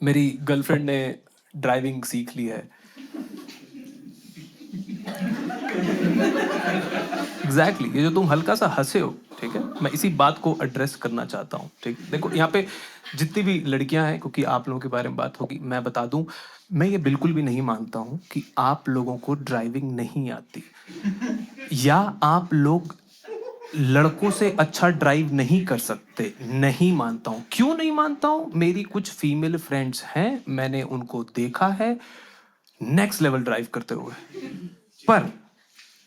मेरी गर्लफ्रेंड ने ड्राइविंग सीख ली है। एग्जैक्टली ये जो तुम हल्का सा हंसे हो, ठीक है, मैं इसी बात को एड्रेस करना चाहता हूँ। ठीक, देखो यहाँ पे जितनी भी लड़कियां हैं, क्योंकि आप लोगों के बारे में बात होगी, मैं बता दूं, मैं ये बिल्कुल भी नहीं मानता हूँ कि आप लोगों को ड्राइविंग नहीं आती या आप लोग लड़कों से अच्छा ड्राइव नहीं कर सकते। नहीं मानता हूँ। क्यों नहीं मानता हूँ? मेरी कुछ फीमेल फ्रेंड्स हैं, मैंने उनको देखा है नेक्स्ट लेवल ड्राइव करते हुए, पर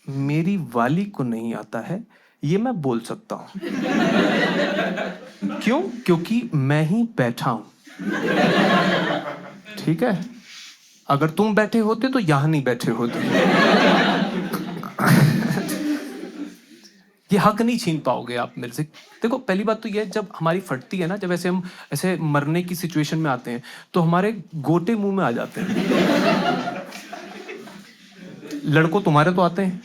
मेरी वाली को नहीं आता है, ये मैं बोल सकता हूं। क्यों? क्योंकि मैं ही बैठा हूं। ठीक है, अगर तुम बैठे होते तो यहां नहीं बैठे होते। ये हक नहीं छीन पाओगे आप मेरे से। देखो पहली बात तो ये, जब हमारी फटती है ना, जब ऐसे हम ऐसे मरने की सिचुएशन में आते हैं, तो हमारे गोटे मुंह में आ जाते हैं। लड़कों तुम्हारे तो आते हैं,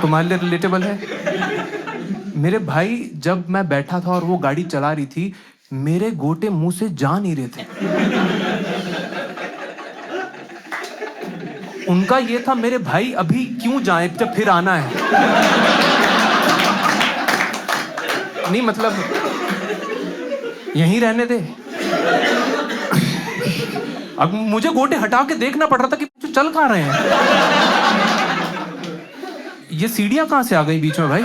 तुम्हारे लिए रिलेटेबल है। मेरे भाई, जब मैं बैठा था और वो गाड़ी चला रही थी, मेरे गोटे मुंह से जा नहीं रहे थे। उनका ये था, मेरे भाई अभी क्यों जाएं जब फिर आना है। नहीं मतलब यहीं रहने दे। अब मुझे गोटे हटा के देखना पड़ रहा था कि चल कहां रहे हैं, ये सीढ़ियां कहां से आ गई बीच में भाई।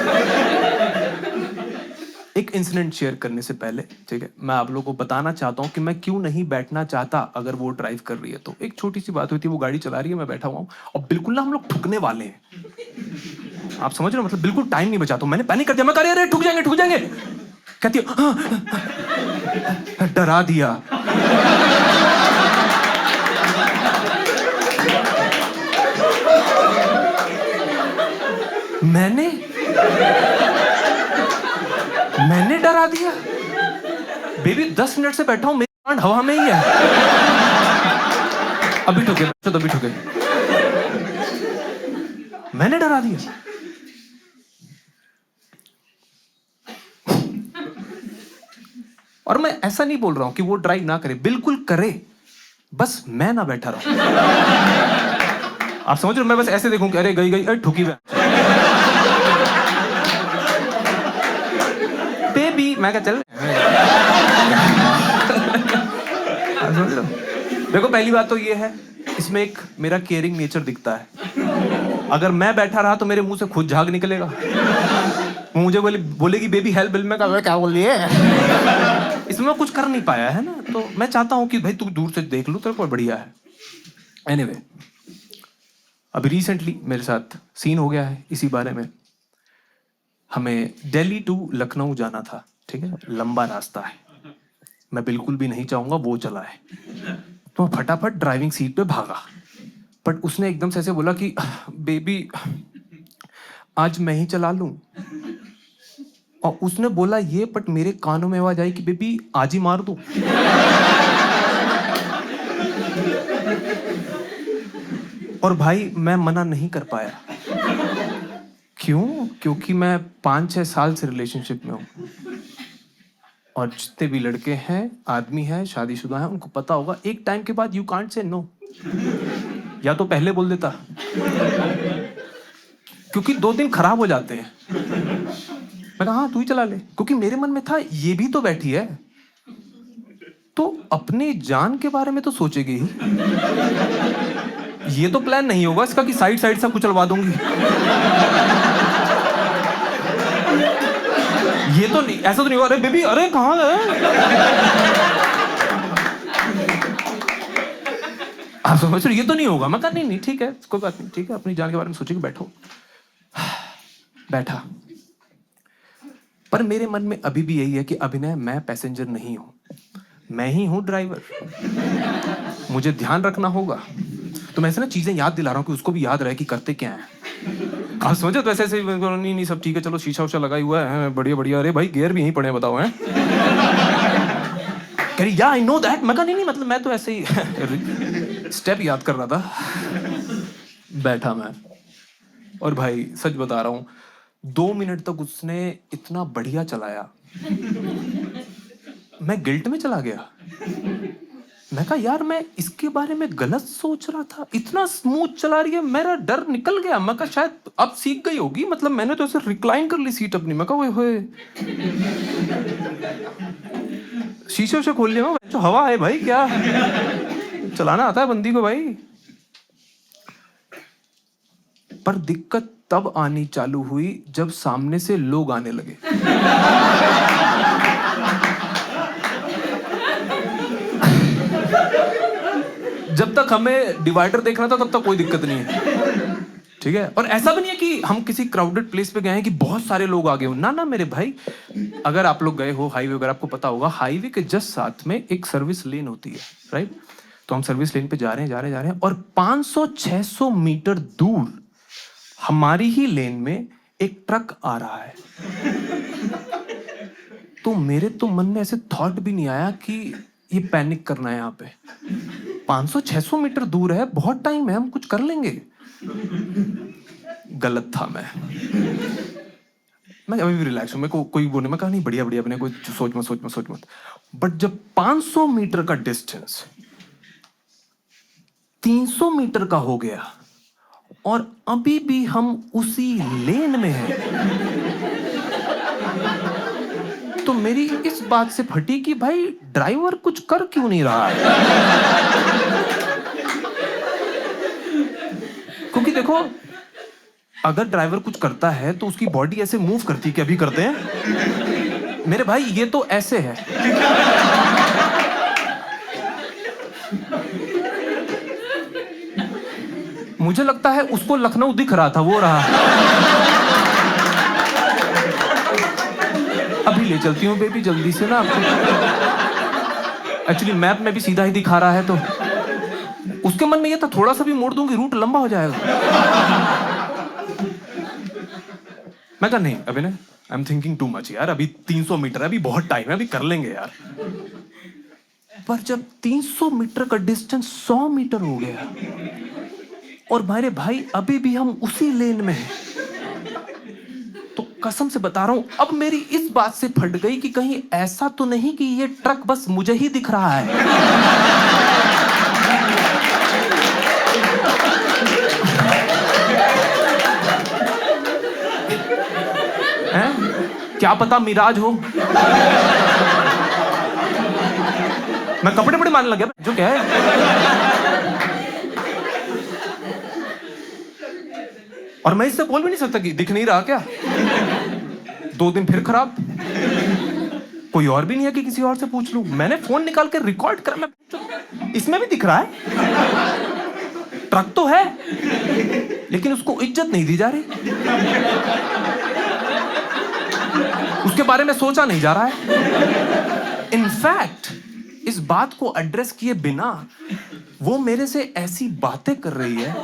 एक इंसिडेंट शेयर करने से पहले, ठीक है, मैं आप लोगों को बताना चाहता हूं कि मैं क्यों नहीं बैठना चाहता अगर वो ड्राइव कर रही है तो। एक छोटी सी बात हुई थी, वो गाड़ी चला रही है, मैं बैठा हुआ हूं और बिल्कुल ना हम लोग ठुकने वाले हैं। आप समझ रहे हो, मतलब बिल्कुल टाइम नहीं बचा। तो मैंने पैनिक कर दिया, मैं कह रही अरे ठुक जाएंगे ठुक जाएंगे। कहती है हाँ, डरा दिया। मैंने डरा दिया। बेबी 10 मिनट से बैठा हूं, मेरी कांड हवा में ही है। अभी ठुके, अभी ठुके, मैंने डरा दिया। और मैं ऐसा नहीं बोल रहा हूं कि वो ड्राइव ना करे, बिल्कुल करे, बस मैं ना बैठा रहूं। आप समझ रहे हो, मैं बस ऐसे देखूं कि अरे गई गई, अरे ठुकी मैं। बेबी मैं क्या चल। समझ रहे हो? देखो पहली बात तो ये है, इसमें एक मेरा केयरिंग नेचर दिखता है। अगर मैं बैठा रहा तो मेरे मुंह से खुद झाग निकलेगा। मुझे बोलेगी बेबी हेल्प बिल में, का क्या बोल रही है। इसमें मैं कुछ कर नहीं पाया है ना, तो मैं चाहता हूं कि भाई तू दूर से देख लो, तेरे को बढ़िया है। एनीवे, अभी रिसेंटली मेरे साथ सीन हो गया है इसी बारे में। हमें दिल्ली टू लखनऊ जाना था, ठीक है, लंबा रास्ता है, मैं बिल्कुल भी नहीं चाहूंगा वो चला है। तो मैं फटाफट ड्राइविंग सीट पे भागा, बट उसने एकदम से ऐसे बोला कि बेबी आज मैं ही चला लूं। और उसने बोला ये, बट मेरे कानों में आवाज आई कि बेबी आज ही मार दूं। और भाई मैं मना नहीं कर पाया। क्यों? क्योंकि मैं 5-6 साल से रिलेशनशिप में हूं, और जितने भी लड़के हैं, आदमी हैं, शादीशुदा हैं, उनको पता होगा एक टाइम के बाद यू कांट से नो। या तो पहले बोल देता, क्योंकि 2 दिन खराब हो जाते हैं। मैं कहा हाँ तू ही चला ले, क्योंकि मेरे मन में था ये भी तो बैठी है, तो अपनी जान के बारे में तो सोचेगी ही। ये तो प्लान नहीं होगा इसका कि साइड साइड से कुचलवा दूंगी। ये तो नहीं, ऐसा तो नहीं होगा अरे बेबी अरे कहां है। आप समझ रहे, ये तो नहीं होगा। मैं कहा नहीं नहीं ठीक है, कोई बात नहीं, ठीक है, अपनी जान के बारे में सोचेगी, बैठो। बैठा, पर मेरे मन में अभी भी यही है कि अभिनय मैं पैसेंजर नहीं हूं, मैं ही हूं ड्राइवर, मुझे ध्यान रखना होगा। तो मैं ऐसे ना चीजें याद दिला रहा हूं कि उसको भी याद रहे कि करते क्या है। आप समझे, तो ऐसे ऐसे नहीं नहीं सब ठीक है, चलो शीशा उशा लगा हुआ है, बढ़िया बढ़िया, अरे भाई गियर भी यहीं पड़े हैं, बताओ हैं। कह रही या आई नो दैट। मैं कहा नहीं नहीं, मतलब मैं तो ऐसे ही स्टेप याद कर रहा था। बैठा मैं, और भाई सच बता रहा हूं, 2 मिनट तक उसने इतना बढ़िया चलाया, मैं गिल्ट में चला गया। मैं कहा यार मैं इसके बारे में गलत सोच रहा था, इतना स्मूथ चला रही है, मेरा डर निकल गया। मैं कहा शायद अब सीख गई होगी, मतलब मैंने तो ऐसे रिक्लाइन कर ली सीट अपनी। मैं कहा ओए शीशे से खोल लिया, जो हवा है भाई, क्या चलाना आता है बंदी को भाई। पर दिक्कत तब आनी चालू हुई जब सामने से लोग आने लगे। जब तक हमें डिवाइडर देखना था तब तक कोई दिक्कत नहीं है, ठीक है। और ऐसा भी नहीं है कि हम किसी क्राउडेड प्लेस पे गए हैं कि बहुत सारे लोग आ गए हो, ना ना मेरे भाई। अगर आप लोग गए हो हाईवे वगैरह, आपको पता होगा हाईवे के जस्ट साथ में एक सर्विस लेन होती है, राइट। तो हम सर्विस लेन पे जा रहे हैं और 500-600 मीटर दूर हमारी ही लेन में एक ट्रक आ रहा है। तो मेरे तो मन में ऐसे थॉट भी नहीं आया कि ये पैनिक करना है। यहाँ पे 500-600 मीटर दूर है, बहुत टाइम है, हम कुछ कर लेंगे। गलत था मैं अभी भी रिलैक्स हूं। मेरे को कोई बोले, मैं कहा नहीं बढ़िया बढ़िया, अपने कोई सोच मत। बट जब 500 मीटर का डिस्टेंस 300 मीटर का हो गया और अभी भी हम उसी लेन में हैं, तो मेरी इस बात से फटी कि भाई ड्राइवर कुछ कर क्यों नहीं रहा है। क्योंकि देखो अगर ड्राइवर कुछ करता है तो उसकी बॉडी ऐसे मूव करती है कि अभी करते हैं मेरे भाई, ये तो ऐसे है। मुझे लगता है उसको लखनऊ दिख रहा था, वो रहा। अभी ले चलती हूँ बेबी जल्दी से ना आपको। एक्चुअली मैप में भी सीधा ही दिखा रहा है, तो उसके मन में ये था थोड़ा सा भी मोड़ दूंगी रूट लंबा हो जाएगा। मैं कहा नहीं अभी ना, I am thinking too much यार, अभी 300 मीटर है, अभी बहुत टाइम है, अभी कर लेंगे यार। पर जब 300 मीटर का डिस्टेंस 100 मीटर हो गया और मेरे भाई अभी भी हम उसी लेन में हैं, तो कसम से बता रहा हूं अब मेरी इस बात से फट गई कि कहीं ऐसा तो नहीं कि ये ट्रक बस मुझे ही दिख रहा है। क्या पता मिराज हो। मैं कपड़े बड़े मारने लग गया, जो क्या है। और मैं इससे बोल भी नहीं सकता कि दिख नहीं रहा क्या। 2 दिन फिर खराब, कोई और भी नहीं है कि किसी और से पूछ लूं। मैंने फोन निकाल के रिकॉर्ड करा, मैं इसमें भी दिख रहा है, ट्रक तो है लेकिन उसको इज्जत नहीं दी जा रही, उसके बारे में सोचा नहीं जा रहा है। इनफैक्ट इस बात को एड्रेस किए बिना वो मेरे से ऐसी बातें कर रही है,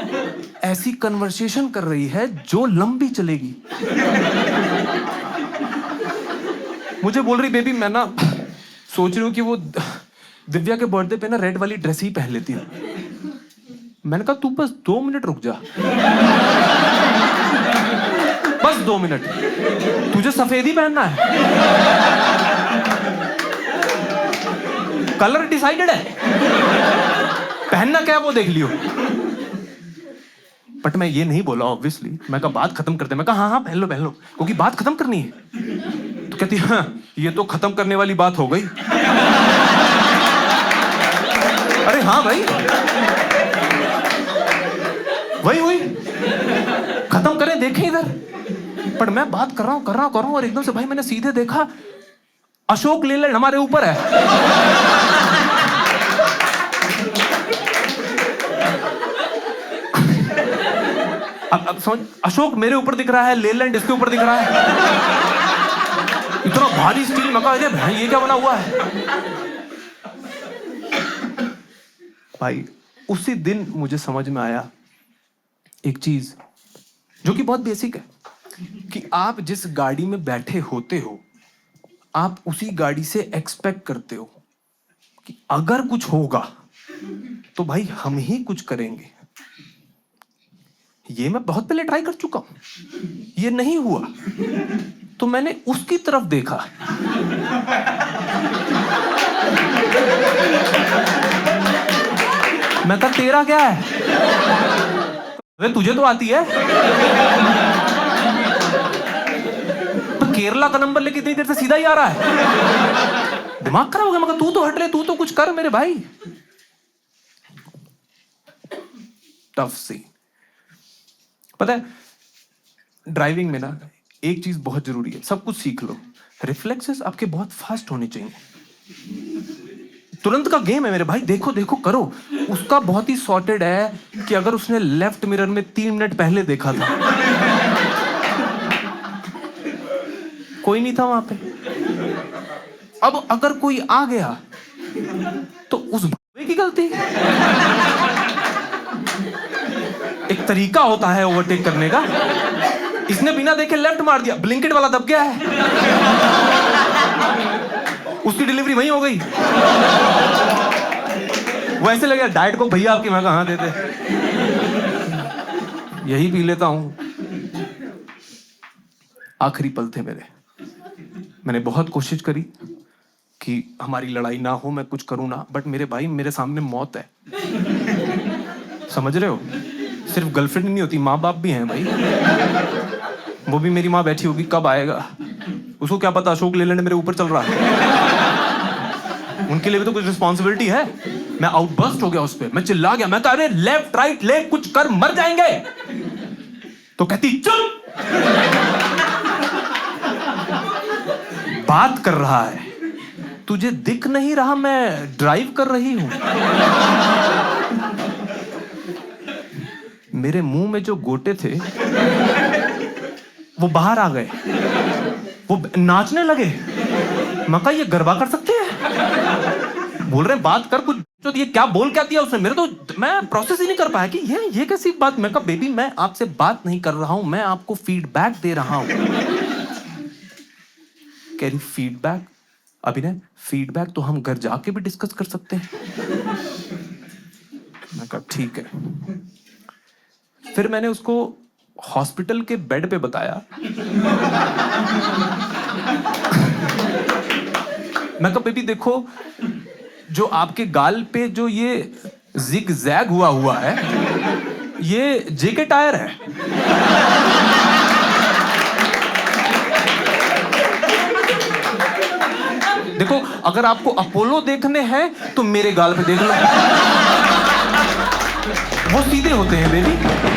ऐसी कन्वर्सेशन कर रही है जो लंबी चलेगी। मुझे बोल रही बेबी मैं ना सोच रही हूं कि वो दिव्या के बर्थडे पे ना रेड वाली ड्रेस ही पहन लेती हूं। मैंने कहा तू बस 2 मिनट रुक जा, बस 2 मिनट, तुझे सफेद ही पहनना है, कलर डिसाइडेड है, पहनना क्या है वो देख लियो। बट मैं ये नहीं बोला ऑब्वियसली, मैं कहा बात खत्म करते। मैं कहा हाँ हाँ पहन लो क्योंकि बात खत्म करनी है। तो कहती हाँ ये तो खत्म करने वाली बात हो गई। अरे हाँ भाई वही हुई, खत्म करें, देखें इधर। पर मैं बात कर रहा हूं और एकदम से भाई मैंने सीधे देखा अशोक लेलैंड हमारे ऊपर है। अब समझ, अशोक मेरे ऊपर दिख रहा है, लेलैंड इसके ऊपर दिख रहा है, इतना भारी स्टील। मैं कहा भाई ये क्या बना हुआ है। भाई उसी दिन मुझे समझ में आया एक चीज जो कि बहुत बेसिक है, कि आप जिस गाड़ी में बैठे होते हो आप उसी गाड़ी से एक्सपेक्ट करते हो कि अगर कुछ होगा तो भाई हम ही कुछ करेंगे। ये मैं बहुत पहले ट्राई कर चुका हूं, ये नहीं हुआ तो मैंने उसकी तरफ देखा। मैं कहा तेरा क्या है? वे तुझे तो आती है। तो केरला का नंबर लेके इतनी देर से सीधा ही आ रहा है, दिमाग खराब हो गया। मगर तू तो हट ले, तू तो कुछ कर मेरे भाई। Tough scene. पता है ड्राइविंग में ना एक चीज बहुत जरूरी है, सब कुछ सीख लो, रिफ्लेक्सेस आपके बहुत फास्ट होने चाहिए। तुरंत का गेम है मेरे भाई, देखो देखो करो। उसका बहुत ही सॉर्टेड है कि अगर उसने लेफ्ट मिरर में 3 मिनट पहले देखा था, कोई नहीं था वहां पे। अब अगर कोई आ गया तो उस भाई की गलती। एक तरीका होता है ओवरटेक करने का। इसने बिना देखे लेफ्ट मार दिया, ब्लिंकेट वाला दब गया है, उसकी डिलीवरी वहीं हो गई। वो ऐसे लगे डाइट को भैया आपकी, मैं कहां देते, यही पी लेता हूं। आखिरी पल थे मेरे, मैंने बहुत कोशिश करी कि हमारी लड़ाई ना हो, मैं कुछ करूं ना, बट मेरे भाई मेरे सामने मौत है। समझ रहे हो? सिर्फ गर्लफ्रेंड नहीं होती, माँ बाप भी हैं भाई। वो भी मेरी माँ बैठी होगी, कब आएगा उसको क्या पता, अशोक लेलैंड मेरे ऊपर चल रहा है। उनके लिए भी तो कुछ रिस्पॉन्सिबिलिटी है। मैं आउटबर्स्ट हो गया उस पर, मैं चिल्ला गया, मैं कहा अरे लेफ्ट राइट ले, कुछ कर, मर जाएंगे। तो कहती चुप, बात कर रहा है, तुझे दिख नहीं रहा मैं ड्राइव कर रही हूं? मेरे मुंह में जो गोटे थे वो बाहर आ गए, वो नाचने लगे। मैं कहा ये गरबा कर सकते हैं? बोल रहे बात कर कुछ, तो ये क्या बोल क्या दिया उसने, मेरे तो मैं प्रोसेस ही नहीं कर पाया कि ये कैसी बात। मैं कहा बेबी मैं आपसे बात नहीं कर रहा हूं, मैं आपको फीडबैक दे रहा हूं। कह रही फीडबैक? अभिनय फीडबैक तो हम घर जाके भी डिस्कस कर सकते हैं। मैं कहा ठीक है। फिर मैंने उसको हॉस्पिटल के बेड पे बताया। मैं कहा बेबी देखो, जो आपके गाल पे जो ये जिग जैग हुआ है, ये जेके टायर है। देखो अगर आपको अपोलो देखने हैं तो मेरे गाल पे देख लो, वो सीधे होते हैं बेबी।